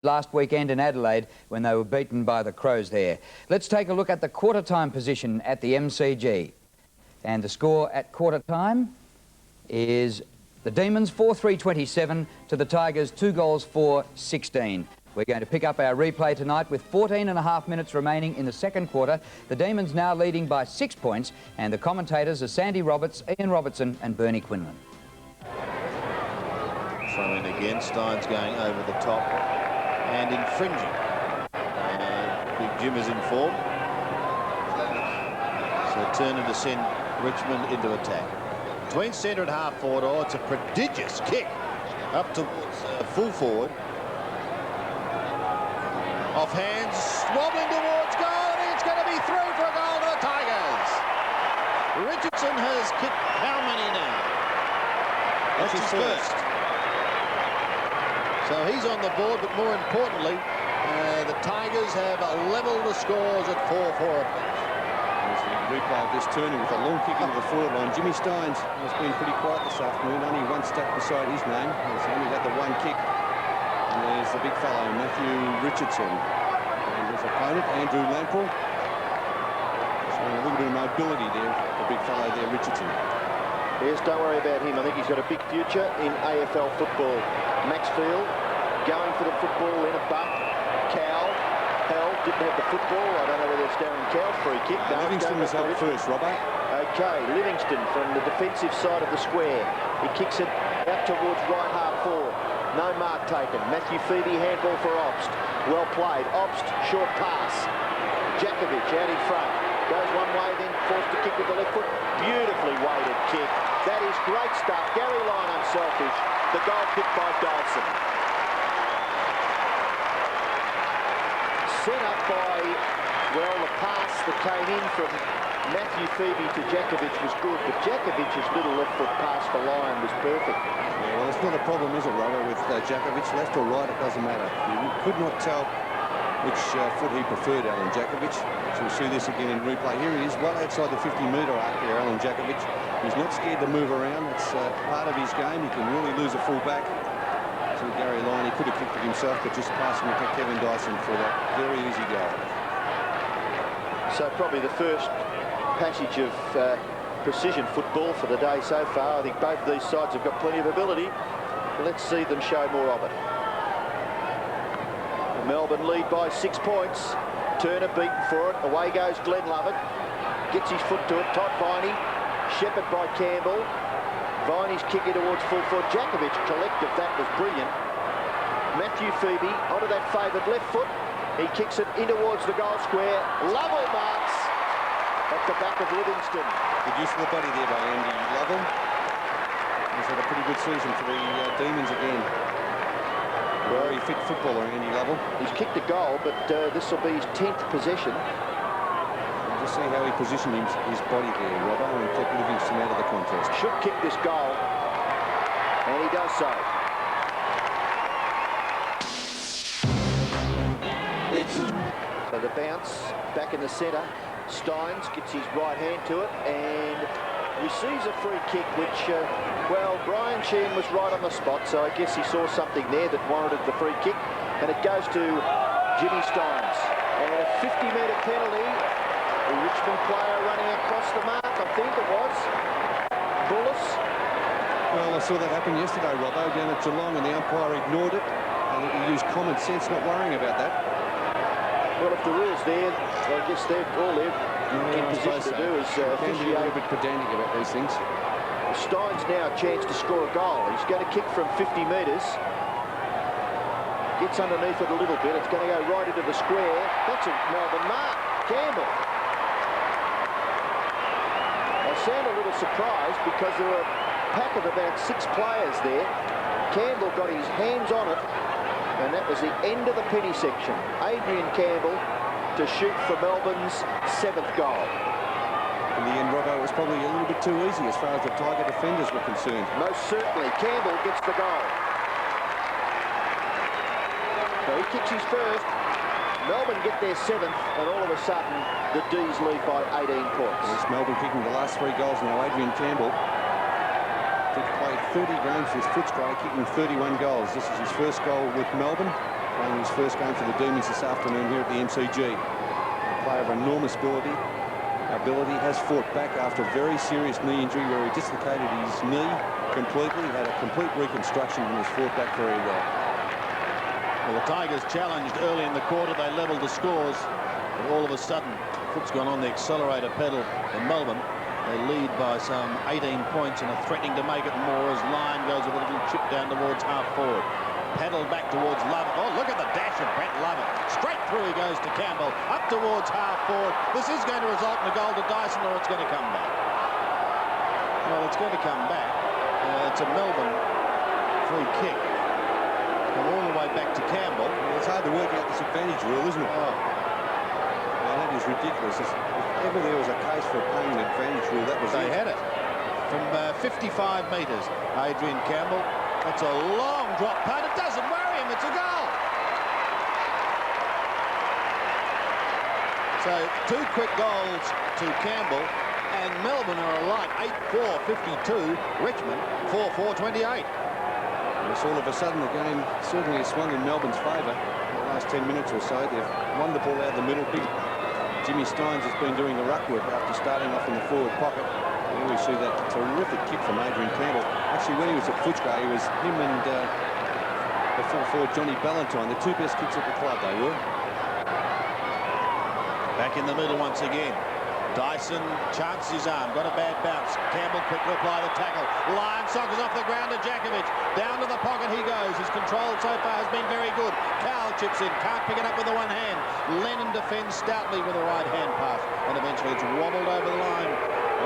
last weekend in Adelaide when they were beaten by the Crows there. Let's take a look at the quarter-time position at the MCG. And the score at quarter-time is the Demons 4-3-27 to the Tigers 2 goals 4-16. We're going to pick up our replay tonight with 14.5 minutes remaining in the second quarter. The Demons now leading by 6 points, and the commentators are Sandy Roberts, Ian Robertson and Bernie Quinlan. Throw in again, Stein's going over the top and infringing. Big Jim is in form. So Turner to send Richmond into attack. Between centre and half forward, oh, it's a prodigious kick up towards full forward. Off hands, wobbling towards goal, and it's going to be through for a goal to the Tigers. Richardson has kicked how many now? That's his first. So he's on the board, but more importantly, the Tigers have levelled the scores at 4-4. There's the replay of this Turner with a long kick into the forward line. Jimmy Steins has been pretty quiet this afternoon. Only one stat beside his name. He's only had the one kick. And there's the big fellow, Matthew Richardson. And his opponent, Andrew Lamprell. Showing a little bit of mobility there, the big fellow there, Richardson. Yes, don't worry about him. I think he's got a big future in AFL football. Maxfield going for the football in a buck. Kowal didn't have the football. I don't know whether it's Darren Cowell's free kick. Livingston was up first, Robbo. Okay, Livingston from the defensive side of the square. He kicks it out towards right half forward. No mark taken. Matthew Phoebe, handball for Obst. Well played. Obst, short pass. Jakovich out in front. Goes one way, then forced to kick with the left foot. Beautifully weighted kick. That is great stuff. Garry, Lyon unselfish. The goal kicked by Dyson. Set up by, well, the pass that came in from Matthew Phoebe to Jakovich was good, but Jakovich's little left foot pass for Lyon was perfect. Yeah, well, it's not a problem, is it, Robbo, with Jakovich? Left or right, it doesn't matter. You could not tell which foot he preferred, Alan Jakovich. So we'll see this again in replay. Here he is, well outside the 50-metre arc there, Alan Jakovich. He's not scared to move around. It's part of his game. He can really lose a full back. To Garry Lyon, he could have kicked it himself, but just passing it to Kevin Dyson for that very easy goal. So probably the first passage of precision football for the day so far. I think both these sides have got plenty of ability. Let's see them show more of it. Melbourne lead by 6 points. Turner beaten for it. Away goes Glenn Lovett. Gets his foot to it. Todd Viney. Shepherd by Campbell. Viney's kicking towards full forward. Jakovich collective. That was brilliant. Matthew Phoebe onto that favoured left foot. He kicks it in towards the goal square. Lovell marks at the back of Livingston. Good use of the body there by Andy Lovell. He's had a pretty good season for the Demons again. Very fit footballer, Andy Lovell. He's kicked a goal, but this will be his 10th possession. Just see how he positioned his body there, Robbo, and kept Livingston out of the contest. Should kick this goal, and he does so. So the bounce back in the centre. Steins gets his right hand to it and receives a free kick, which, well, Brian Sheehan was right on the spot, so I guess he saw something there that warranted the free kick, and it goes to Jimmy Steins. And a 50-metre penalty. The Richmond player running across the mark, I think it was. Bullis. Well, I saw that happen yesterday, Robbo, down at Geelong, and the umpire ignored it. And he used common sense, not worrying about that. Well, if the rule's there, I guess they're all there in position to do is be a little bit pedantic about these things. Steins now a chance to score a goal. He's going to kick from 50 metres. Gets underneath it a little bit. It's going to go right into the square. That's a Melbourne mark. Campbell. I sound a little surprised because there were a pack of about 6 players there. Campbell got his hands on it, and that was the end of the penny section. Adrian Campbell to shoot for Melbourne's 7th goal. In the end, Robbo, it was probably a little bit too easy as far as the Tiger defenders were concerned. Most certainly. Campbell gets the goal. So he kicks his first. Melbourne get their 7th, and all of a sudden, the D's lead by 18 points. Yes, Melbourne kicking the last 3 goals now. Adrian Campbell played 30 games with Footscray, kicking 31 goals. This is his first goal with Melbourne. playing his first game for the Demons this afternoon here at the MCG. A player of enormous ability, has fought back after a very serious knee injury where he dislocated his knee completely, had a complete reconstruction and has fought back very well. Well, the Tigers challenged early in the quarter. They levelled the scores, but all of a sudden, foot's gone on the accelerator pedal in Melbourne. They lead by some 18 points and are threatening to make it more as Lyon goes with a little chip down towards half forward. Paddled back towards Lovell. Oh, look at the dash of Brent Lovell. Straight through he goes to Campbell. Up towards half forward. This is going to result in a goal to Dyson, or it's going to come back. Well, it's going to come back. It's a Melbourne free kick. And all the way back to Campbell. Well, it's hard to work out this advantage rule, isn't it? Oh. Well, that is ridiculous. If ever there was a case for paying an advantage rule, that was They it. had it. From 55 metres, Adrian Campbell. That's a long drop punt. It doesn't worry him. It's a goal. So 2 quick goals to Campbell, and Melbourne are alike. 8-4-52. Richmond 4-4-28. Yes, all of a sudden the game certainly has swung in Melbourne's favour in the last 10 minutes or so. They've won the ball out the middle. Jimmy Steins has been doing the ruck work after starting off in the forward pocket. Here we see that terrific kick from Adrian Campbell. Actually, when he was at Footscray, it was him and the full forward Johnny Ballantyne, the 2 best kicks at the club, they were. Back in the middle once again. Dyson chances his arm, got a bad bounce. Campbell quick to apply the tackle. Lyon sockers off the ground to Jakovich. Down to the pocket he goes. His control so far has been very good. Kowal chips in, can't pick it up with the one hand. Lennon defends stoutly with a right hand pass, and eventually it's wobbled over the line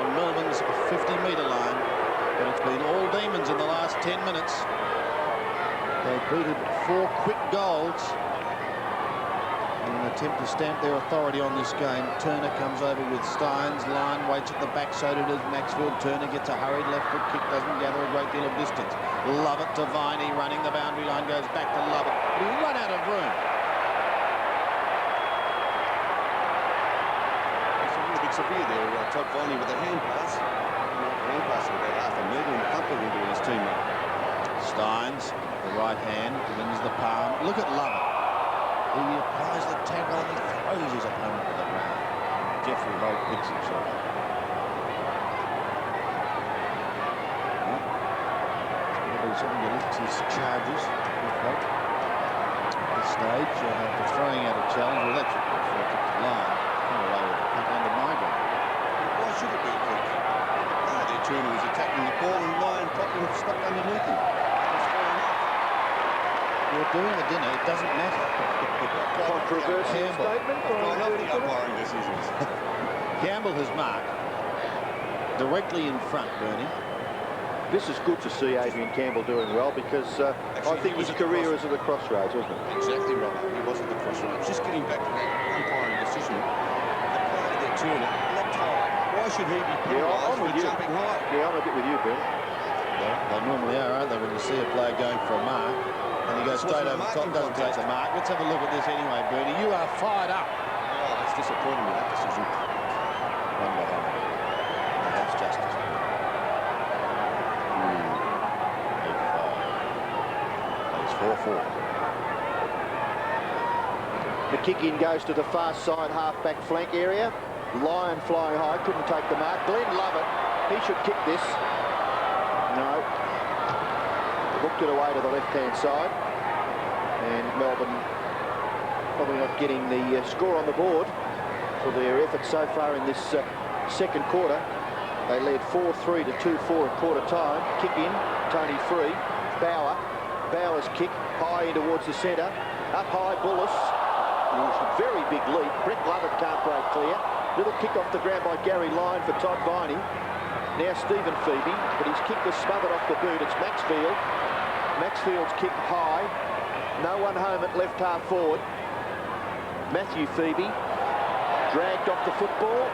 on Melbourne's 50-metre line. But it's been all Demons in the last 10 minutes. They've booted 4 quick goals in an attempt to stamp their authority on this game. Turner comes over with Steins. Lyon waits at the back, so does Maxfield. Turner gets a hurried left foot kick, doesn't gather a great deal of distance. Lovett to Viney, running the boundary line, goes back to Lovett. But he's run out of room. It's a little bit severe there, Todd Viney with a hand pass. Hand pass of about half a metre and pumped it into his teammate. Steins, the right hand, wins the palm. Look at Lovett. He applies the tackle and he throws his opponent to the ground. Jeffrey Holt picks himself up. It's going to be something to lift his charges. At this stage, after throwing out a challenge, well, that's a line. Come away with a punt under my gun. Why should it be a kick? Their Turner was attacking the ball and Lyon popped and stuck underneath him. You're doing the dinner, it doesn't matter. Controversial statement from the umpiring decisions. Campbell has marked directly in front, Bernie. This is good to see Adrian Campbell doing well, because I think his career is at the crossroads, wasn't it? Exactly right. He was at the crossroads. Just getting back to that umpiring decision. The player that Turner leapt high. Why should he be penalised for jumping high? Yeah, I'm a bit with you, Ben. Well, they normally are, aren't they, when you see a player going for a mark and he goes straight over the top, doesn't take the mark. Let's have a look at this anyway, Bernie. You are fired up. Oh, that's disappointing me, that decision. Wonder how that's justice. It's 4-4. The kick in goes to the far side half-back flank area. Lyon flying high, couldn't take the mark. Glenn Lovett, he should kick this. No. Hooked it away to the left-hand side. And Melbourne probably not getting the score on the board for their efforts so far in this second quarter. They led 4-3 to 2-4 at quarter time. Kick in, Tony Free. Bauer's kick high in towards the centre. Up high, Bullis. Very big leap. Brett Lovett can't break clear. Little kick off the ground by Garry Lyon for Todd Viney. Now Stephen Phoebe, but his kick was smothered off the boot. It's Maxfield. Maxfield's kick high. No one home at left half forward. Matthew Phoebe dragged off the football.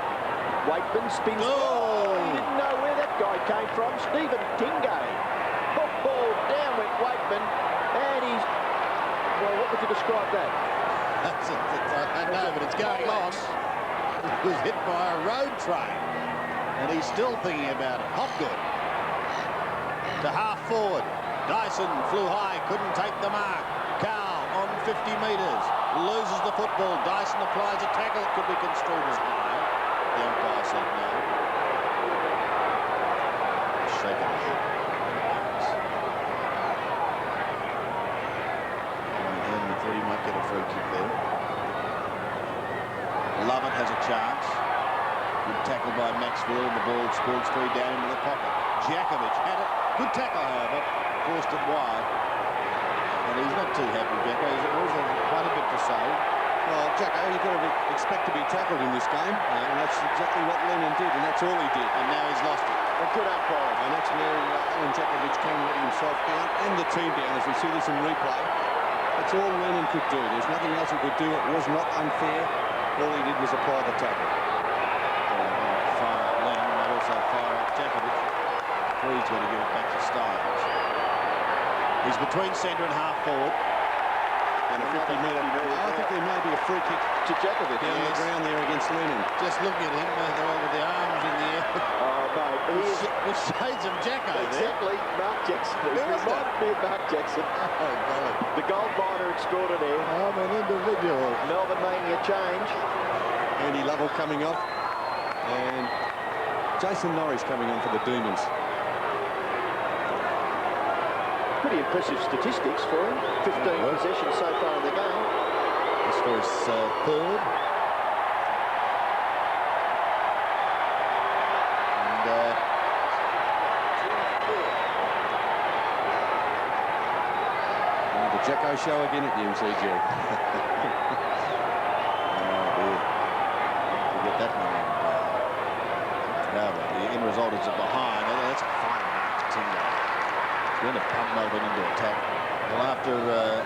Wakeman spins. Oh! He didn't know where that guy came from. Stephen Tingay. Oh, down went Wakeman. And he's... Well, what would you describe that? I know, but it's going on. He was hit by a road train. And he's still thinking about it. Hopgood. To half forward. Dyson flew high, couldn't take the mark. Kowal on 50 metres. Loses the football. Dyson applies a tackle. It could be construed as high. The umpire said no. Shaking the head. Henry thought he might get a free kick there. Lovell has a chance. Good tackle by Maxfield, and the ball spills through down into the pocket. Jakovich had it. Good tackle, however. Forced it wide. And he's not too happy, Jacko. He's also quite a bit to say. Well, Jacko, you've got to expect to be tackled in this game, and that's exactly what Lennon did, and that's all he did. And now he's lost it. A good umpire. And that's where Alan Jakovich can let himself down and the team down, as we see this in replay. That's all Lennon could do. There's nothing else he could do. It was not unfair. All he did was apply the tackle. Fire at Lennon, and also fire at Jakovich. Free's going to give it back to Styles. He's between centre and half forward. And a 50-metre. I think there may be a free kick To Jakovich. down the ground there against Lennon. Just looking at him with the arms in the air. Oh, mate. He is With shades of Jacko there. exactly Mark Jackson. He reminded me of Mark Jackson. Oh, golly. The gold miner extraordinaire. I'm an individual. Melbourne making a change. Andy Lovell coming off. And Jason Norris coming on for the Demons. Pretty impressive statistics for him. 15 possessions so far in the game. This for his third. And The Jacko show again at the MCG. oh dear. Forget that one. Now the end result is a behind. That's a fine mark to Tinder. He's going to pump Melbourne into attack. Well, after the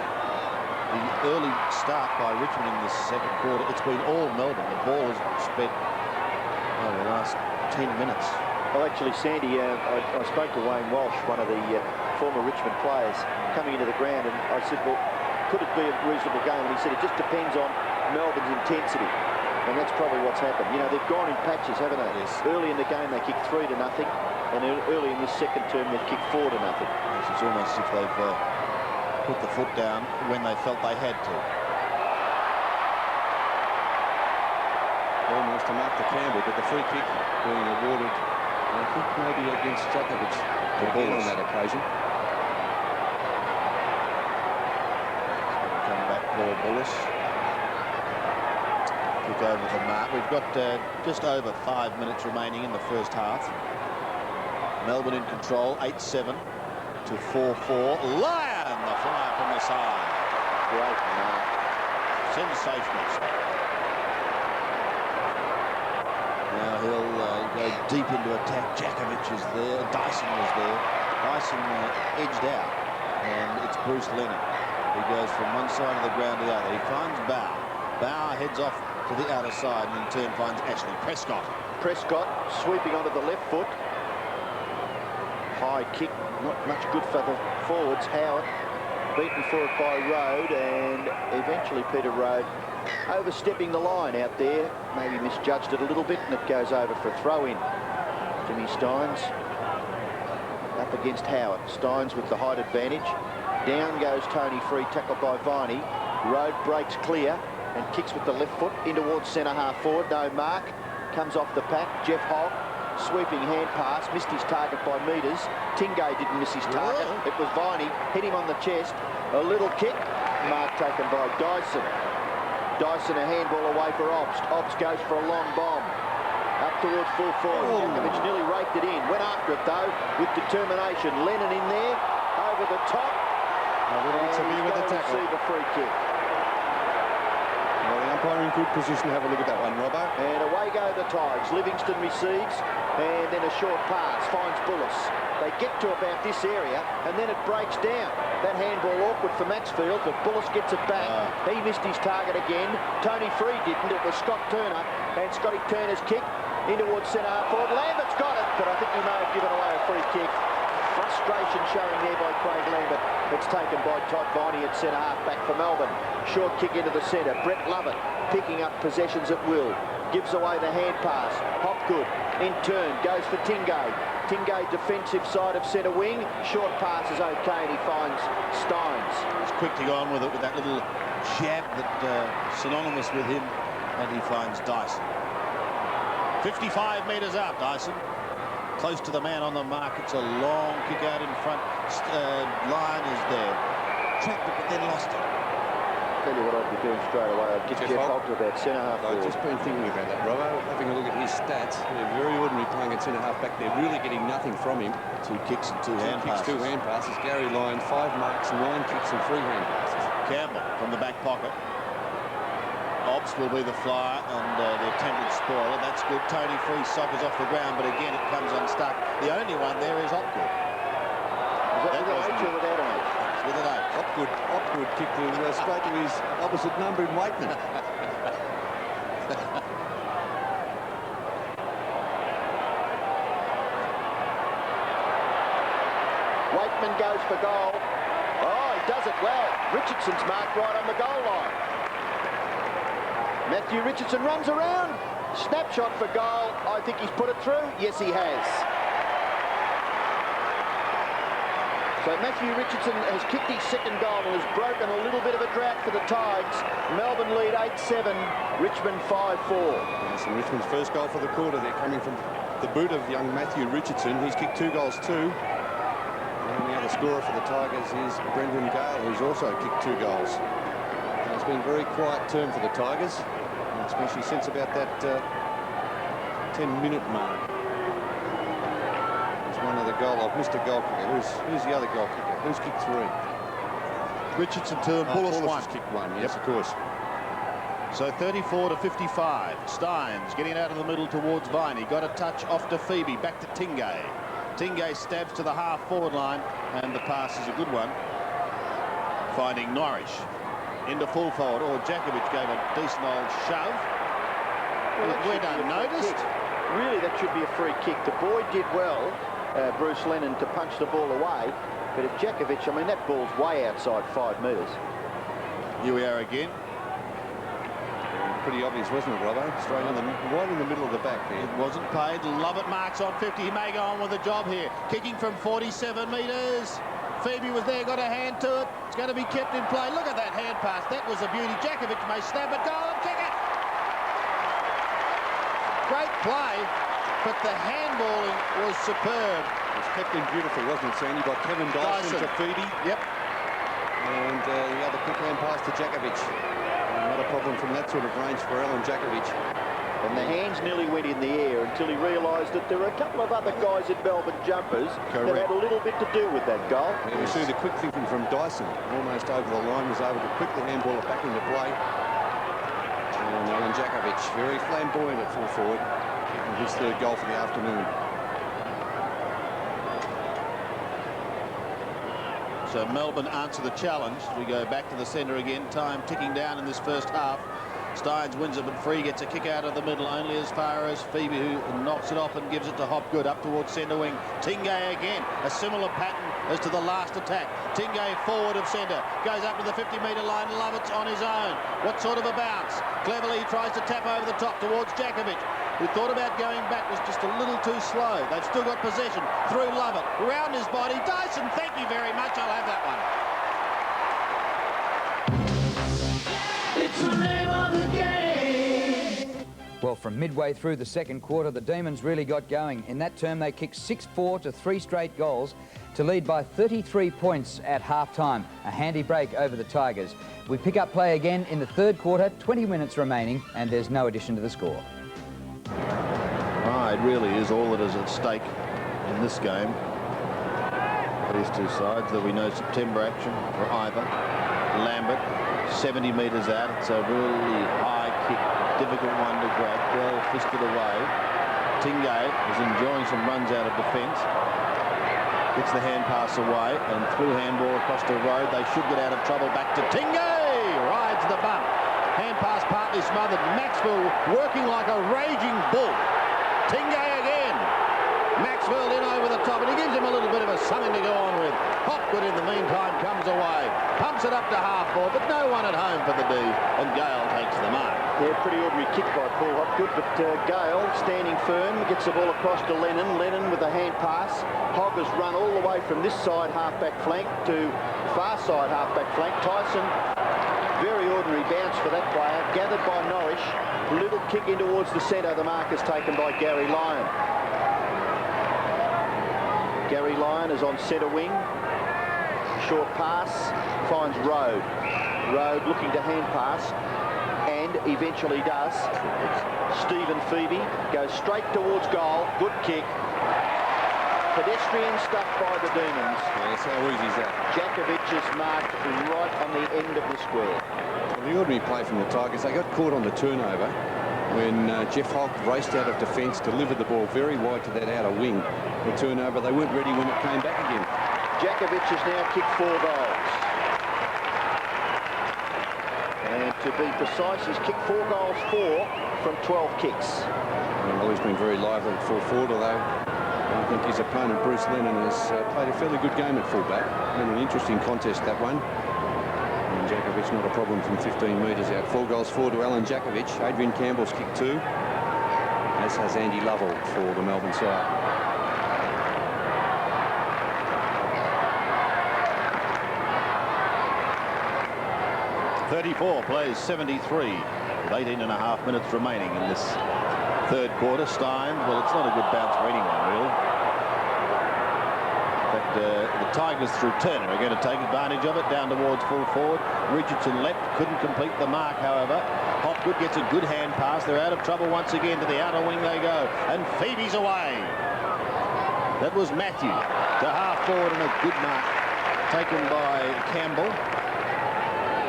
early start by Richmond in the second quarter, it's been all Melbourne. The ball has spent the last 10 minutes. Well, actually, Sandy, I spoke to Wayne Walsh, one of the former Richmond players, coming into the ground, and I said, well, could it be a reasonable game? And he said, it just depends on Melbourne's intensity. And that's probably what's happened. You know, they've gone in patches, haven't they? Yes. Early in the game, they kicked 3-0, and early in this second term, they've kicked 4-0. It's almost as if they've put the foot down when they felt they had to. Almost to mark the Campbell, but the free kick being awarded, I think maybe against Jakovich again on that occasion. Come back, Paul Bullis. Kick over the mark. We've got just over 5 minutes remaining in the first half. Melbourne in control, 8-7 to 4-4. Lyon, the flyer from the side. Great mark. Sensational. Now he'll go deep into attack. Jakovich is there. Dyson was there. Dyson edged out, and it's Bruce Lennon. He goes from one side of the ground to the other. He finds Bow. Bow heads off to the outer side, and in turn finds Ashley Prescott. Prescott sweeping onto the left foot. High kick, not much good for the forwards. Howard beaten for it by Rode, and eventually Peter Rode overstepping the line out there. Maybe misjudged it a little bit, and it goes over for a throw-in. Jimmy Steins up against Howard. Steins with the height advantage. Down goes Tony Free, tackled by Viney. Rode breaks clear and kicks with the left foot in towards centre half forward. No mark. Comes off the pack. Jeff Hogg, sweeping hand pass, missed his target by metres. Tingay didn't miss his target. It was Viney, hit him on the chest. A little kick. Mark taken by Dyson. Dyson a handball away for Obbs. Obbs goes for a long bomb. Up towards full forward. Jakovich nearly raked it in. Went after it though with determination. Lennon in there. Over the top. A little interview with the tackle. Receive a free kick. Well, the umpire in good position to have a look at that one, Robbo. And away go the Tigers. Livingston receives, and then a short pass finds Bullis. They get to about this area, and then it breaks down. That handball awkward for Maxfield, but Bullis gets it back. He missed his target again. Tony Free didn't. It was Scott Turner, and Scotty Turner's kick in towards centre half forward. Lambert's got it, but I think he may have given away a free kick. Frustration showing there by Craig Lambert. It's taken by Todd Viney at centre half back for Melbourne. Short kick into the centre. Brett Lovett picking up possessions at will. Gives away the hand pass. Hopgood in turn goes for Tingay. Tingay defensive side of centre wing. Short pass is okay, and he finds Steins. He's quick to go on with it with that little jab that synonymous with him, and he finds Dyson. 55 metres out, Dyson. Close to the man on the mark. It's a long kick out in front. Lyon is there. Tracked it, but then lost it. Tell you what I'd be doing straight away. I'd get Jeff Holt to about centre-half forward. I've just been thinking about that, Robbo. Having a look at his stats, they're very ordinary playing at centre-half back. They're really getting nothing from him. 2 kicks and 2 hand passes. 2 hand passes. Garry Lyon, 5 marks, 9 kicks and 3 hand passes. Campbell from the back pocket. Obbs will be the flyer and the attempted spoiler. That's good. Tony Free soccers off the ground, but again it comes unstuck. The only one there is Hopgood. Is that with an H or without an H? With an H. Hopgood kicked it straight to his opposite number in Wakeman. Wakeman goes for goal. Oh, he does it well. Richardson's marked right on the goal line. Matthew Richardson runs around. Snapshot for goal. I think he's put it through. Yes, he has. So Matthew Richardson has kicked his second goal and has broken a little bit of a drought for the Tigers. Melbourne lead 8-7, Richmond 5-4. Yes, and Richmond's first goal for the quarter. They're coming from the boot of young Matthew Richardson. He's kicked 2 goals too. And the other scorer for the Tigers is Brendan Gale, who's also kicked 2 goals. And it's been a very quiet term for the Tigers, especially since about that 10-minute mark. One of the goal of Mr. Goalkicker. Who's the other goal kicker? Who's kicked 3? Richardson 2 and Bullis 1. Has kicked 1. Yes, of course. So 34-55. Steins getting out of the middle towards Viney. Got a touch off to Phoebe. Back to Tingay. Tingay stabs to the half-forward line, and the pass is a good one. Finding Norrish into full forward. Or Jakovich gave a decent old shove. Well, we don't notice. Really, that should be a free kick. The boy did well, Bruce Lennon, to punch the ball away. But if Jakovich, I mean, that ball's way outside 5 metres. Here we are again. Pretty obvious, wasn't it, Robbo? Straight in right in the middle of the back there. It wasn't paid. Lovett marks on 50. He may go on with the job here. Kicking from 47 metres. Phoebe was there, got a hand to it. It's going to be kept in play. Look at that hand pass. That was a beauty. Jakovich may snap it, goal and kick it. Great play, but the handballing was superb. It was kept in beautifully, wasn't it, Sandy? By Kevin Dyson to Phoebe. Yep. And the other quick hand pass to Jakovich. Not a problem from that sort of range for Alan Jakovich. And the hands nearly went in the air until he realised that there were a couple of other guys in Melbourne jumpers that had a little bit to do with that goal. And we see the quick thinking from Dyson. Almost over the line, was able to quickly handball it back into play. And Alan Jakovich, very flamboyant at full forward, kicking his 3rd goal for the afternoon. So Melbourne answer the challenge. We go back to the centre again. Time ticking down in this first half. Steins wins it, but Free gets a kick out of the middle, only as far as Phoebe, who knocks it off and gives it to Hopgood up towards centre wing. Tingay again, a similar pattern as to the last attack. Tingay forward of centre, goes up to the 50-metre line. Lovett's on his own. What sort of a bounce? Cleverly he tries to tap over the top towards Jakovich, who thought about going back, was just a little too slow. They've still got possession. Through Lovett, round his body. Dyson, thank you very much. I'll have that one. It's the name of the game. Well, from midway through the second quarter, the Demons really got going. In that term, they kicked 6-4 to 3 straight goals to lead by 33 points at half-time. A handy break over the Tigers. We pick up play again in the 3rd quarter, 20 minutes remaining, and there's no addition to the score. Pride really is all that is at stake in this game. These two sides, there'll be no September action for either. Lambert, 70 metres out. It's a really high kick, difficult one to grab, well fisted away. Tingay is enjoying some runs out of defence. Gets the hand pass away and through handball across the road. They should get out of trouble. Back to Tingay. Rides the bump. Hand pass partly smothered. Maxwell working like a raging bull. Tingay again. Maxwell in over the top, and he gives him a little bit of a us something to go on with. Hopgood in the meantime comes away, pumps it up to half forward, but no one at home for the D, and Gale takes the mark. Yeah, pretty ordinary kick by Paul Hopgood, but Gale standing firm, gets the ball across to Lennon. Lennon with a hand pass. Hogg has run all the way from this side half-back flank to far side half-back flank. Tyson, very ordinary bounce for that player, gathered by Norrish. Little kick in towards the centre. The mark is taken by Garry Lyon. Garry Lyon is on centre wing. Short pass, finds Rode. Rode looking to hand pass, and eventually does. Stephen Phoebe goes straight towards goal. Good kick. Pedestrian stuff by the Demons. Yes, how easy is that? Jakovich is marked right on the end of the square. Well, the ordinary play from the Tigers, they got caught on the turnover when Jeff Hulk raced out of defence, delivered the ball very wide to that outer wing. The turnover, they weren't ready when it came back again. Jakovich has now kicked 4 goals. And to be precise, he's kicked 4 goals, 4 from 12 kicks. Well, he's been very lively at full forward, although I think his opponent, Bruce Lennon, has played a fairly good game at fullback. Been an interesting contest, that one. And Jakovich not a problem from 15 metres out. 4 goals, 4 to Alan Jakovich. Adrian Campbell's kicked 2, as has Andy Lovell for the Melbourne side. 34 plays 73 with 18.5 minutes remaining in this third quarter. Stein, well, it's not a good bounce for anyone, really. In fact, the Tigers through Turner are going to take advantage of it down towards full forward. Richardson leapt, couldn't complete the mark, however. Hopgood gets a good hand pass. They're out of trouble once again. To the outer wing they go, and Phoebe's away. That was Matthew to half forward, and a good mark taken by Campbell.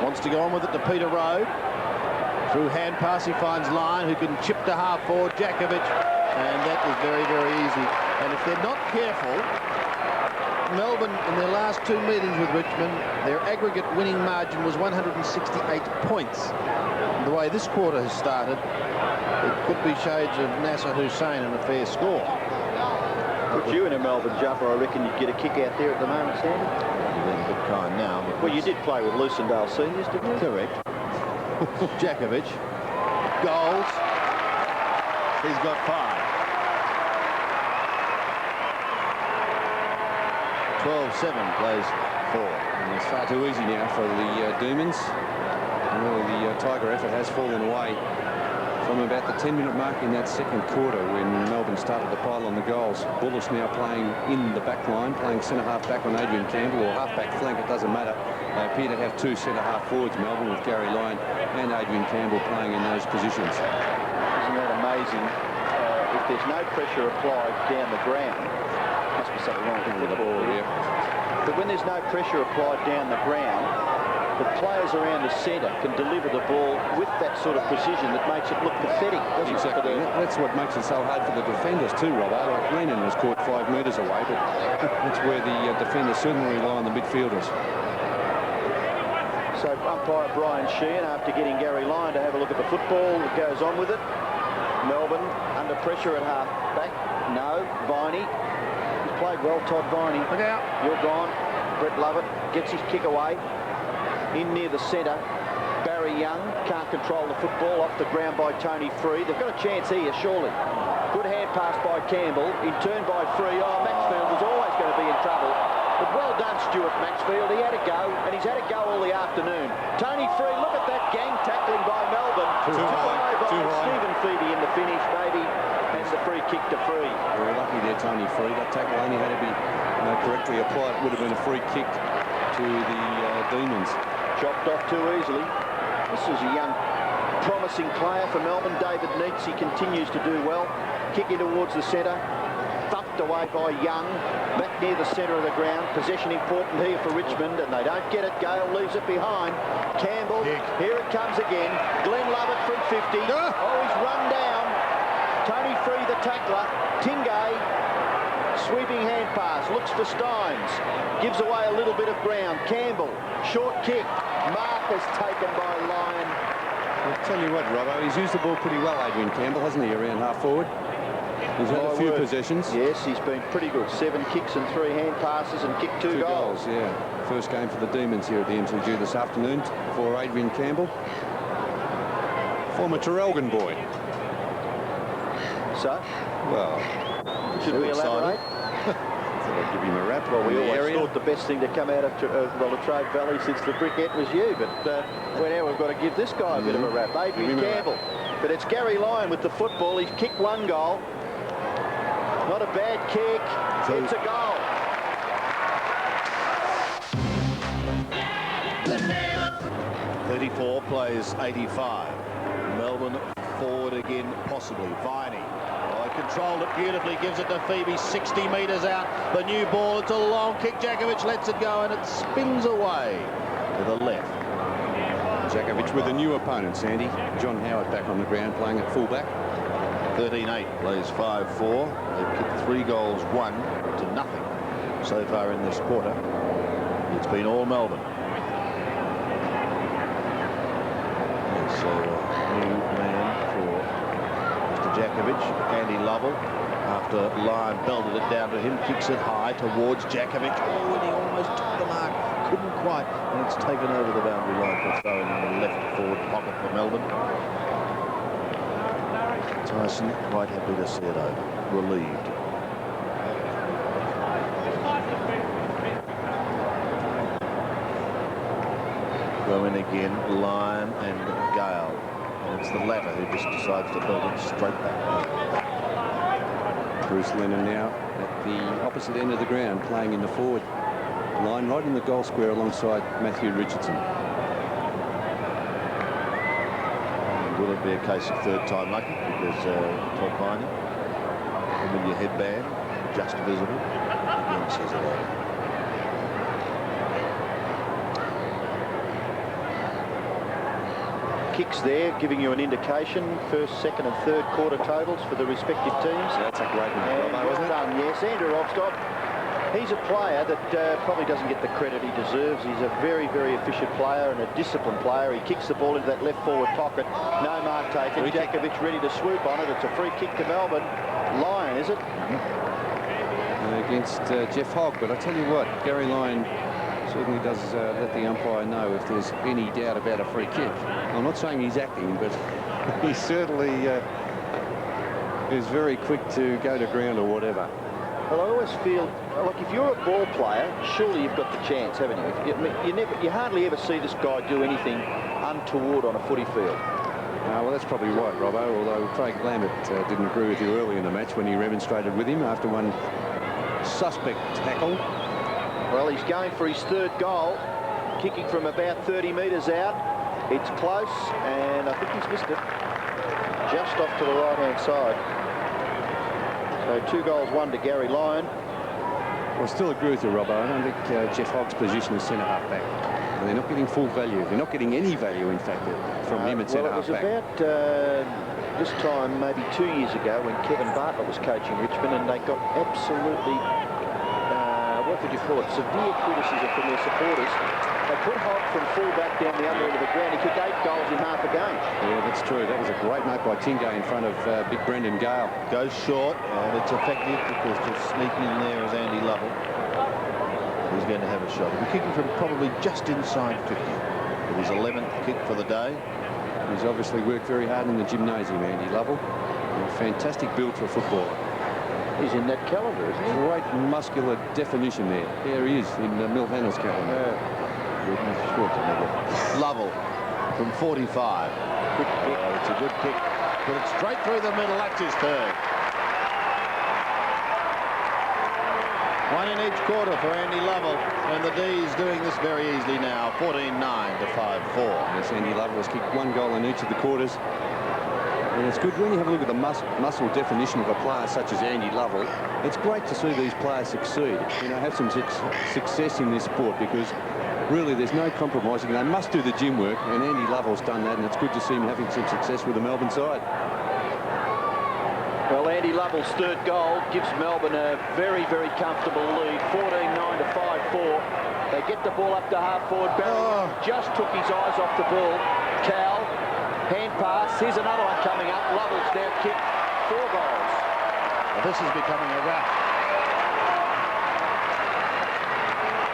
Wants to go on with it to Peter Rode. Through hand pass he finds Lyon, who can chip to half forward Jakovich, and that was very, very easy. And if they're not careful, Melbourne in their last 2 meetings with Richmond, their aggregate winning margin was 168 points. And the way this quarter has started, it could be shades of Nasser Hussain and a fair score. Put you in a Melbourne jumper, I reckon you'd get a kick out there at the moment, Sandy. You're being a bit kind now. Well, you did play with Lucendale Seniors, didn't you? Correct. Jakovich. Goals. He's got 5. 12-7 plays 4. And it's far too easy now for the Demons. And really the Tiger effort has fallen away from about the 10-minute mark in that second quarter when Melbourne started to pile on the goals. Bullis now playing in the back line, playing centre-half back on Adrian Campbell, or half-back flank, it doesn't matter. They appear to have 2 centre-half forwards, Melbourne, with Garry Lyon and Adrian Campbell playing in those positions. Isn't that amazing? If there's no pressure applied down the ground, must be something wrong with the ball, yeah. But when there's no pressure applied down the ground, the players around the centre can deliver the ball with that sort of precision that makes it look pathetic, doesn't Exactly. it? That's what makes it so hard for the defenders too, Robbo. Like Lennon was caught 5 metres away, but that's where the defenders certainly rely on the midfielders. So umpire Brian Sheehan, after getting Garry Lyon to have a look at the football, goes on with it. Melbourne under pressure at half back. No, Viney. He's played well, Todd Viney. Look out. You're gone. Brett Lovett gets his kick away. In near the centre, Barry Young can't control the football, off the ground by Tony Free. They've got a chance here, surely. Good hand pass by Campbell, in turn by Free. Oh, Maxfield was always going to be in trouble. But well done, Stuart Maxfield. He had a go, and he's had a go all the afternoon. Tony Free, look at that gang tackling by Melbourne. Too high. Stephen Phoebe in the finish, maybe, and the free kick to Free. Very lucky there, Tony Free. That tackle only had to be correctly applied. It would have been a free kick to the Demons. Chopped off too easily. This is a young, promising player for Melbourne. David Neitz, he continues to do well. Kick in towards the centre. Thumped away by Young. Back near the centre of the ground. Possession important here for Richmond, and they don't get it. Gale leaves it behind. Campbell, here it comes again. Glenn Lovett from 50. Oh, he's run down. Tony Free, the tackler. Tingay. Sweeping hand pass, looks for Steins, gives away a little bit of ground. Campbell, short kick, mark is taken by Lyon. I'll tell you what, Robbo, he's used the ball pretty well, Adrian Campbell, hasn't he, around half forward? He's had a few possessions. Yes, he's been pretty good. 7 kicks and 3 hand passes and kicked 2 goals. Yeah. First game for the Demons here at the MCG this afternoon for Adrian Campbell. Former Traralgon boy. So? Well, should we elaborate? I'll give him a rap. Well, we always thought the best thing to come out of the Latrobe Valley since the briquette was you, but well, now we've got to give this guy a bit of a rap. Adrian Campbell. But it's Garry Lyon with the football. He's kicked 1 goal. Not a bad kick. It's a goal. 34 plays 85. Melbourne forward again, possibly. Viney. Controlled it beautifully, gives it to Phoebe, 60 metres out. The new ball, it's a long kick. Jakovich lets it go and it spins away to the left. Jakovich with a new opponent, Sandy. John Howard back on the ground playing at fullback. 13-8 plays 5-4. They've kicked 3 goals, 1 to nothing so far in this quarter. It's been all Melbourne. So new man for Mr. Jakovich, Andy Lovell, after Lyon belted it down to him, kicks it high towards Jakovich. Oh, and he almost took the mark, couldn't quite, and it's taken over the boundary line for throwing in the left forward pocket for Melbourne. Dyson quite happy to see it over, relieved. Go in again, Lyon and Gale. And it's the latter who just decides to build it straight back. Bruce Lennon now at the opposite end of the ground, playing in the forward line, right in the goal square alongside Matthew Richardson. And will it be a case of third time lucky? Because Todd Viney, familiar headband, just visible, again says it over. Kicks there, giving you an indication. First, second and third quarter totals for the respective teams. That's a great one, well wasn't it? done, yes. Andrew Robstock, he's a player that probably doesn't get the credit he deserves. He's a very, very efficient player and a disciplined player. He kicks the ball into that left forward pocket. No mark taken. Jakovich ready to swoop on it. It's a free kick to Melbourne. Lyon, is it? Against Jeff Hogg, but I tell you what, Garry Lyon certainly does let the umpire know if there's any doubt about a free kick. I'm not saying he's acting, but he certainly is very quick to go to ground or whatever. Well, I always feel like if you're a ball player, surely you've got the chance, haven't you? You hardly ever see this guy do anything untoward on a footy field. Well, that's probably right, Robbo, although Craig Lambert didn't agree with you early in the match when he remonstrated with him after one suspect tackle. Well, he's going for his 3rd goal, kicking from about 30 metres out. It's close, and I think he's missed it. Just off to the right-hand side. So 2 goals, 1 to Garry Lyon. Well, I still agree with you, Robbo. I don't think Jeff Hogg's position is centre-half back. And they're not getting full value. They're not getting any value, in fact, from him at centre-half back. Well, it was about this time, maybe 2 years ago, when Kevin Bartlett was coaching Richmond, and they got absolutely... what would you call it? Severe criticism from their supporters. They put Hogg from full-back down the other end of the ground. He kicked 8 goals in half a game. Yeah, that's true. That was a great note by Tingay in front of big Brendan Gale. Goes short, and it's effective because just sneaking in there is Andy Lovell. He's going to have a shot. He'll be kicking from probably just inside 50. It is 11th kick for the day. He's obviously worked very hard in the gymnasium, Andy Lovell. A fantastic build for a footballer. He's in that calendar, isn't he? Great muscular definition there. There he is in Milhannell's calendar. Goodness, short to make it. Lovell from 45. Quick kick. It's a good kick. Put it straight through the middle. That's his 3rd. 1 in each quarter for Andy Lovell, and the D's doing this very easily now. 14-9 to 5-4. Yes, Andy Lovell has kicked 1 goal in each of the quarters. And it's good when you have a look at the muscle definition of a player such as Andy Lovell. It's great to see these players succeed, have some success in this sport, because really there's no compromising. They must do the gym work, and Andy Lovell's done that, and it's good to see him having some success with the Melbourne side. Well, Andy Lovell's 3rd goal gives Melbourne a very, very comfortable lead, 14-9 to 5-4. They get the ball up to half-forward. Barry just took his eyes off the ball. Kowal, hand pass. Here's another one coming up. Lovell's now kicked 4 goals. Well, this is becoming a wrap.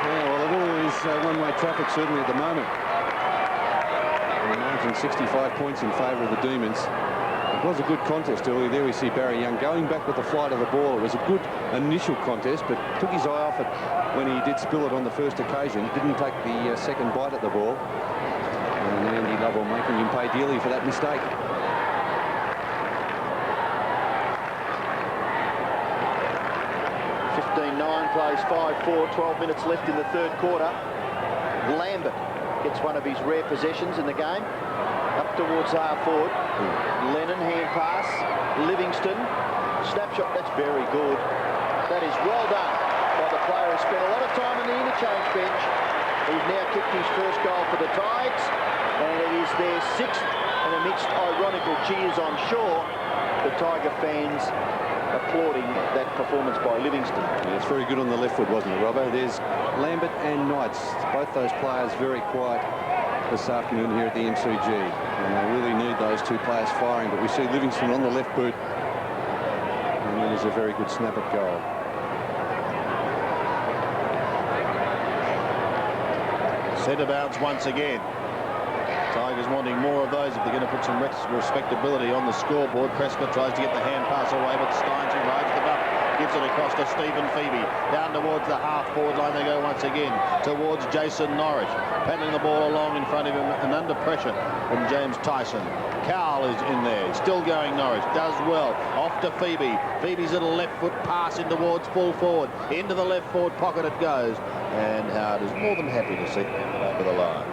Yeah, well, it all is one-way traffic, certainly at the moment. The margin 65 points in favour of the Demons. It was a good contest earlier. There we see Barry Young going back with the flight of the ball. It was a good initial contest, but took his eye off it when he did spill it on the first occasion. Didn't take the second bite at the ball. And Andy Lovell making him pay dearly for that mistake. Plays 5-4, 12 minutes left in the third quarter. Lambert gets one of his rare possessions in the game. Up towards half-forward. Lennon, hand pass. Livingston, snapshot. That's very good. That is well done by the player who spent a lot of time in the interchange bench. He's now kicked his first goal for the Tigers, and it is their sixth, and amidst ironical cheers, I'm sure, the Tiger fans applauding that performance by Livingston. Yeah, it's very good on the left foot, wasn't it, Robbo? There's Lambert and Knights, both those players very quiet this afternoon here at the MCG. And they really need those two players firing, but we see Livingston on the left boot. And then there's a very good snap at goal. Centre bounce once again. Tigers wanting more of those if they're going to put some respectability on the scoreboard. Prescott tries to get the hand pass away, but Steins, who rides the buck, gives it across to Stephen Phoebe. Down towards the half-forward line they go once again, towards Jason Norris. Paddling the ball along in front of him and under pressure from James Tyson. Kowal is in there. He's still going, Norris. Does well. Off to Phoebe. Phoebe's little left foot pass in towards full forward. Into the left forward pocket it goes. And Howard is more than happy to see him over the line.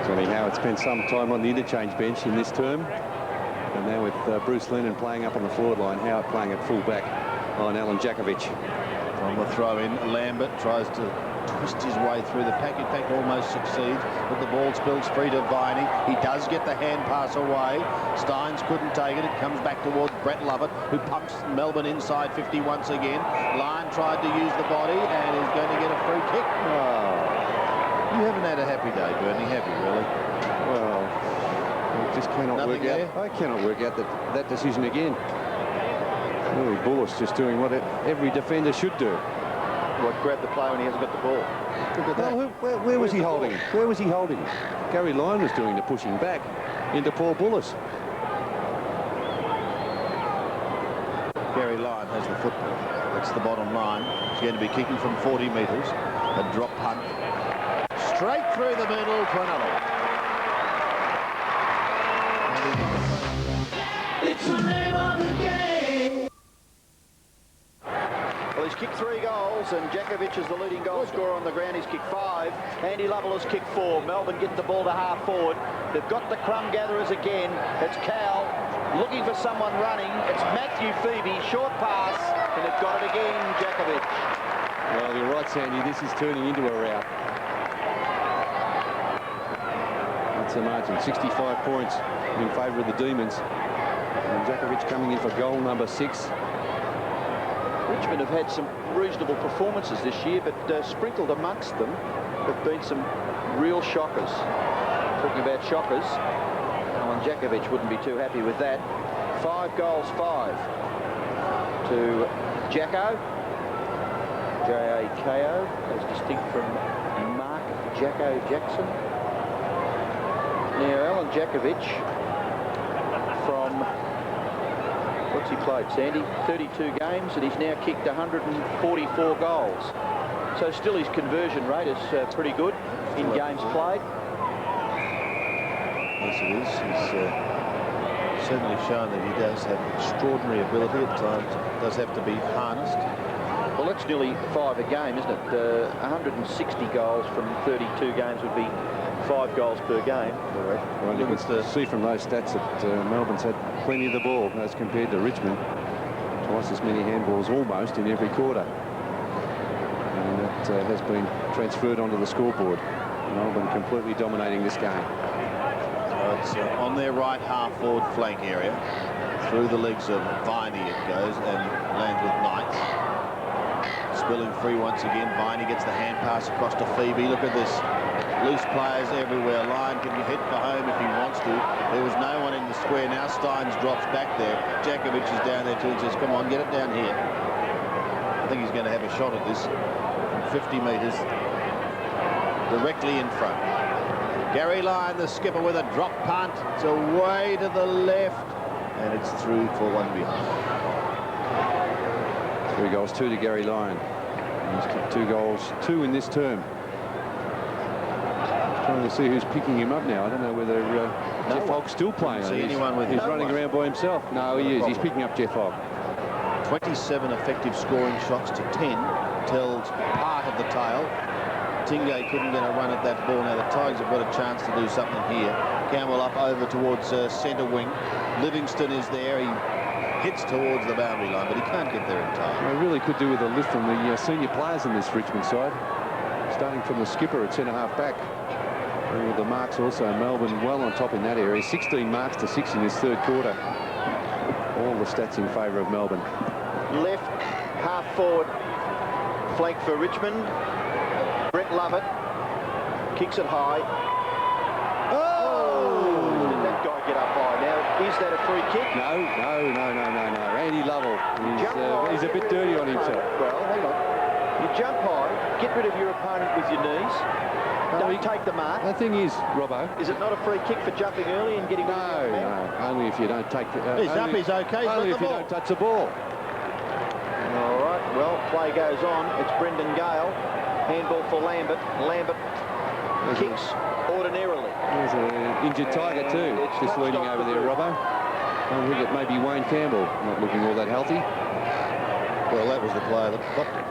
Johnny Howard spent some time on the interchange bench in this term. And now with Bruce Lennon playing up on the forward line, Howard playing at full back on Alan Jakovich. On the throw-in, Lambert tries to twist his way through the pack. In fact, almost succeeds, but the ball spills free to Viney. He does get the hand pass away. Steins couldn't take it. It comes back towards Brett Lovett, who pumps Melbourne inside 50 once again. Lyon tried to use the body and is going to get a free kick. Oh. You haven't had a happy day, Bernie, have you, really? Well, I just cannot work out. I cannot work out that decision again. Really, Bullis just doing what every defender should do. What, grab the player when he hasn't got the ball? Look at that. Well, where was he holding it? Where was he holding it? Garry Lyon was doing the pushing back into Paul Bullis. Garry Lyon has the football. That's the bottom line. He's going to be kicking from 40 metres. A drop punt. Straight through the middle for another. It's the name of the game. Well, he's kicked 3 goals, and Jakovich is the leading goal scorer on the ground. He's kicked 5. Andy Lovell has kicked 4. Melbourne get the ball to half forward. They've got the crumb gatherers again. It's Kowal looking for someone running. It's Matthew Phoebe, short pass, and they've got it again, Jakovich. Well, you're right, Sandy. This is turning into a rout. That's the margin. 65 points in favour of the Demons. And Jakovich coming in for goal number 6. Richmond have had some reasonable performances this year, but sprinkled amongst them have been some real shockers. Talking about shockers, Alan Jakovich wouldn't be too happy with that. 5 goals, 5 to Jacko. J-A-K-O, as distinct from Mark Jacko Jackson. Now, Alan Jakovich from, what's he played, Sandy? 32 games, and he's now kicked 144 goals. So still his conversion rate is pretty good in games played. Yes, it is. He's certainly shown that he does have extraordinary ability at times. It does have to be harnessed. Well, that's nearly 5 a game, isn't it? 160 goals from 32 games would be 5 goals per game. Correct. Well, you can see from those stats that Melbourne's had plenty of the ball as compared to Richmond. Twice as many handballs almost in every quarter. And that has been transferred onto the scoreboard. Melbourne completely dominating this game. So it's on their right half-forward flank area. Through the legs of Viney it goes and lands with Knights. spilling free once again. Viney gets the hand pass across to Phoebe. Look at this. Loose players everywhere. Lyon can hit for home if he wants to. There was no one in the square. Now Steins drops back there. Jakovich is down there too and says, come on, get it down here. I think he's going to have a shot at this. 50 metres. Directly in front. Garry Lyon, the skipper, with a drop punt. It's away to the left. And it's through for one behind. 3 goals, 2 to Garry Lyon. He's kicked 2 goals, 2 in this term. Trying to see who's picking him up now. I don't know whether Jeff Hogg's still playing. See anyone with he's him. running around by himself. No, he is. He's picking up Jeff Hogg. 27 effective scoring shots to 10 tells part of the tale. Tingay couldn't get a run at that ball. Now the Tigers have got a chance to do something here. Campbell up over towards centre wing. Livingston is there. He hits towards the boundary line, but he can't get there in time. They really could do with a lift from the senior players in this Richmond side. Starting from the skipper at centre-half back. And with the marks also, Melbourne well on top in that area. 16 marks to 6 in this third quarter. All the stats in favour of Melbourne. Left half forward flank for Richmond. Brett Lovett kicks it high. Oh! Did that guy get up high? Now, is that a free kick? No. Andy Lovell. He's a bit dirty on himself. Well, hang on. You jump high, get rid of your opponent with your knees. Don't take the mark. The thing is, Robbo, is it not a free kick for jumping early and getting rid of your opponent? No, only if you don't take the... He's up, he's okay. Only if you don't touch the ball. All right, well, play goes on. It's Brendan Gale. Handball for Lambert. Lambert kicks ordinarily. There's an injured Tiger too, just leaning over there, Robbo. I think it may be Wayne Campbell, not looking all that healthy. Well, that was the player that stopped it.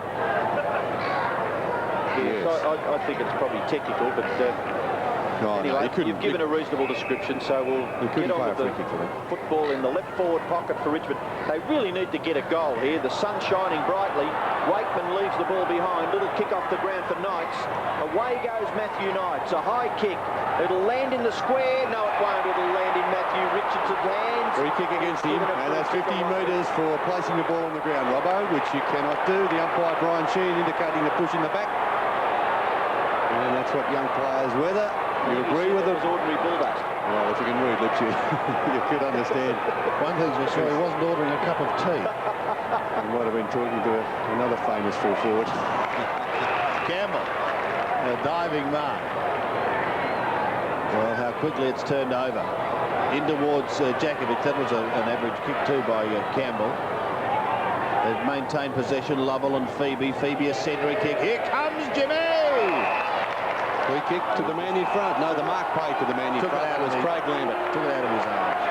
Yes. I think it's probably technical, but anyway, you've given a reasonable description, so we'll get on with the football in the left forward pocket for Richmond. They really need to get a goal here. The sun's shining brightly. Wakeman leaves the ball behind. Little kick off the ground for Knights. Away goes Matthew Knights. A high kick. It'll land in the square. No, it won't. It'll land in Matthew Richardson's hands. Free kick against him, and that's 50 metres for placing the ball on the ground, Robbo, which you cannot do. The umpire, Brian Sheen, indicating the push in the back. And that's what young players weather. You agree with it? Ordinary bulldust. Well, if you can read, look, you could understand. One thing's for sure, he wasn't ordering a cup of tea. He might have been talking to another famous full forward. Campbell, a diving mark. Well, how quickly it's turned over. In towards Jakovich. That was an average kick too by Campbell. They've maintained possession, Lovell and Phoebe. Phoebe a centering kick. Here comes Jimmy! Free kick to the man in front. No, the mark paid to the man in front. It was Craig Lambert. Took it out of his arms.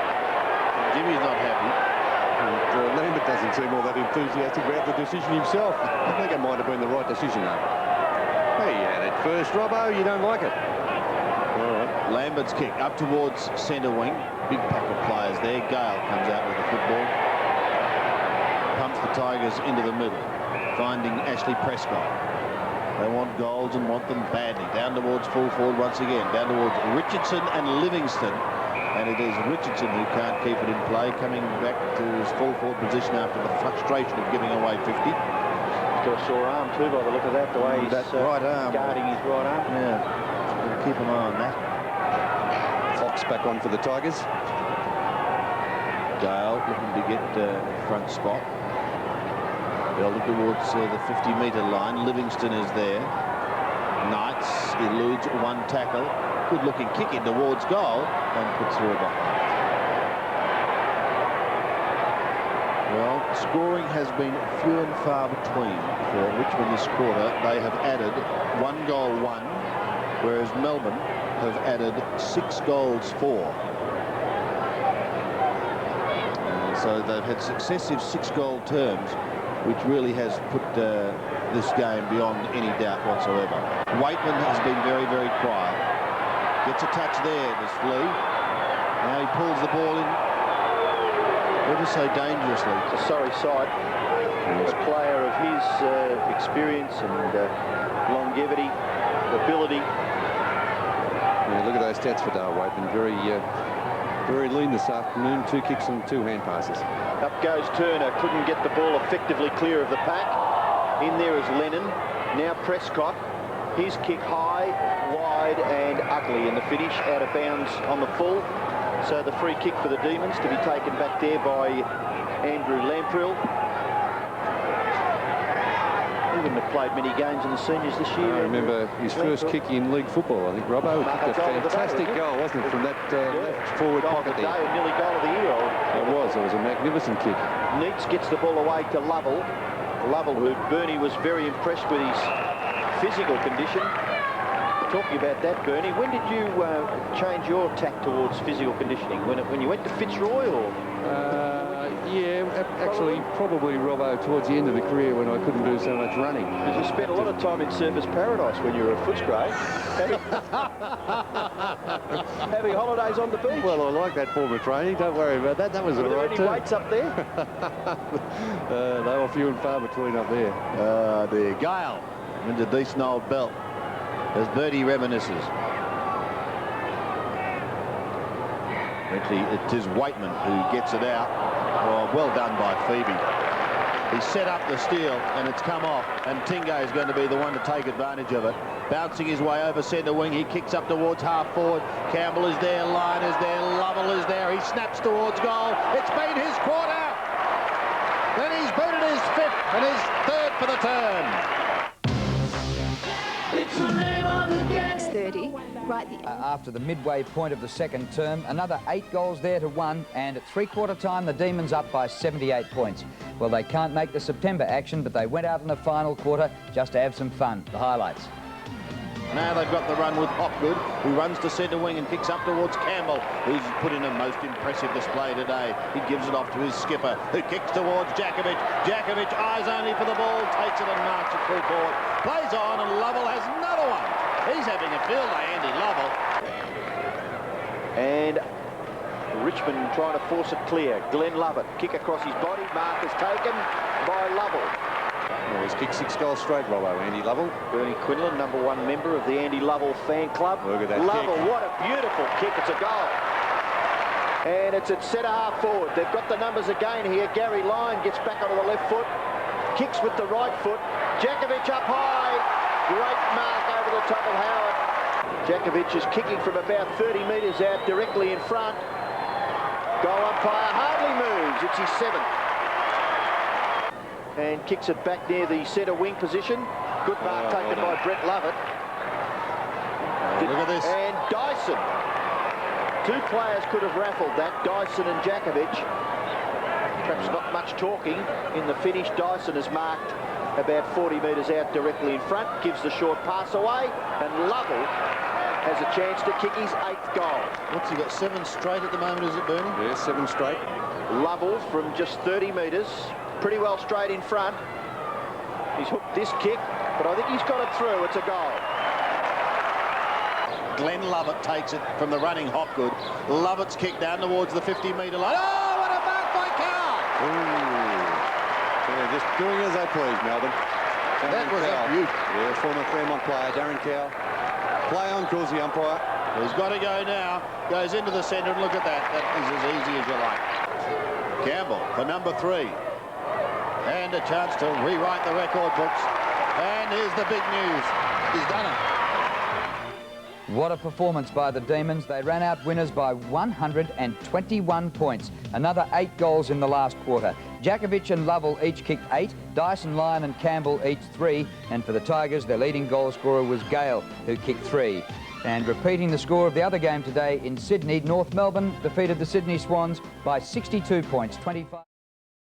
Jimmy's not happy. And, Lambert doesn't seem all that enthusiastic about the decision himself. I think it might have been the right decision, though. Hey, you had it first, Robbo. You don't like it. All right. Lambert's kick up towards centre wing. Big pack of players there. Gale comes out with the football. Pumps the Tigers into the middle, finding Ashley Prescott. They want goals and want them badly. Down towards full forward once again. Down towards Richardson and Livingston. And it is Richardson who can't keep it in play, coming back to his full forward position after the frustration of giving away 50. He's got a sore arm too, by the look of that, the way he's right arm. guarding his right arm. Yeah, gotta keep an eye on that. Fox back on for the Tigers. Gale looking to get front spot. They'll look towards the 50-metre line. Livingston is there. Knights eludes one tackle. Good-looking kick in towards goal and puts through a behind. Well, scoring has been few and far between for Richmond this quarter. They have added 1 goal 1, whereas Melbourne have added 6 goals 4. So they've had successive 6-goal terms, which really has put this game beyond any doubt whatsoever. Waitman has been very, very quiet. Gets a touch there, does Flea. Now he pulls the ball in ever so dangerously. It's a sorry sight. A player of his experience and longevity, ability. Yeah, look at those stats for Dale Waitman. Very lean this afternoon. 2 kicks and 2 hand passes. Up goes Turner. Couldn't get the ball effectively clear of the pack. In there is Lennon. Now Prescott. His kick high, wide and ugly in the finish, out of bounds on the full. So the free kick for the Demons to be taken back there by Andrew Lamprill. He wouldn't have played many games in the seniors this year. I remember his first kick in league football. I think Robbo kicked a fantastic goal, wasn't it, from that left forward pocket there. Nearly goal of the year. It was a magnificent kick. Neitz gets the ball away to Lovell. Lovell, who Bernie was very impressed with his physical condition. Talking about that, Bernie, when did you change your tack towards physical conditioning? When you went to Fitzroy, or? Yeah, actually, probably Robbo towards the end of the career when I couldn't do so much running. Because you spent a lot of time in Surfers Paradise when you were at Footscray, having holidays on the beach. Well, I like that form of training. Don't worry about that. That was all right too. Were there any weights up there? They were few and far between up there. There, Gale wins a decent old belt as Birdie reminisces. Actually, it is Waitman who gets it out. Oh, well done by Phoebe. He set up the steal and it's come off, and Tingo is going to be the one to take advantage of it. Bouncing his way over centre wing, he kicks up towards half forward. Campbell is there, Lyon is there, Lovell is there. He snaps towards goal. It's been his quarter. Then he's booted his fifth and his third for the turn. It's the name of the game. 30, right the After the midway point of the second term, another 8 goals there to 1, and at three-quarter time, the Demons up by 78 points. Well, they can't make the September action, but they went out in the final quarter just to have some fun. The highlights. Now they've got the run with Hopgood, who runs to centre wing and kicks up towards Campbell, who's put in a most impressive display today. He gives it off to his skipper, who kicks towards Jakovich. Jakovich, eyes only for the ball, takes it and marks it full court. Plays on, and Lovell has another one. He's having a field day, Andy Lovell. And Richmond trying to force it clear. Glenn Lovett, kick across his body. Mark is taken by Lovell. Well, he's kicked 6 goals straight, Robbo, Andy Lovell. Bernie Quinlan, #1 member of the Andy Lovell fan club. Look at that Lovell, kick. what a beautiful kick. It's a goal. And it's at centre half forward. They've got the numbers again here. Garry Lyon gets back onto the left foot. Kicks with the right foot. Jakovich up high. Great mark over the top of Howard. Jakovich is kicking from about 30 metres out directly in front. Goal umpire hardly moves. It's his 7th. And kicks it back near the centre wing position. Good mark taken by Brett Lovett. Look at this. And Dyson. 2 players could have raffled that, Dyson and Jakovich. Perhaps not much talking. In the finish, Dyson is marked about 40 metres out directly in front, gives the short pass away, and Lovell has a chance to kick his 8th goal. What's he got, 7 straight at the moment, is it, Bernie? Yeah, 7 straight. Lovell from just 30 metres, pretty well straight in front. He's hooked this kick, but I think he's got it through. It's a goal. Glenn Lovett takes it from the running Hopgood. Lovett's kick down towards the 50-metre line. Oh, what a mark by Kowal! Yeah, just doing as they please, Melbourne. That was a beaut. Yeah, former Fairmont player, Darren Kowal. Play on, calls the umpire. He's got to go now. Goes into the centre, and look at that. That is as easy as you like. Campbell for #3. And a chance to rewrite the record books. And here's the big news. He's done it. What a performance by the Demons. They ran out winners by 121 points. Another 8 goals in the last quarter. Jakovich and Lovell each kicked 8. Dyson, Lyon and Campbell each 3. And for the Tigers, their leading goal scorer was Gale, who kicked 3. And repeating the score of the other game today in Sydney, North Melbourne defeated the Sydney Swans by 62 points, 25.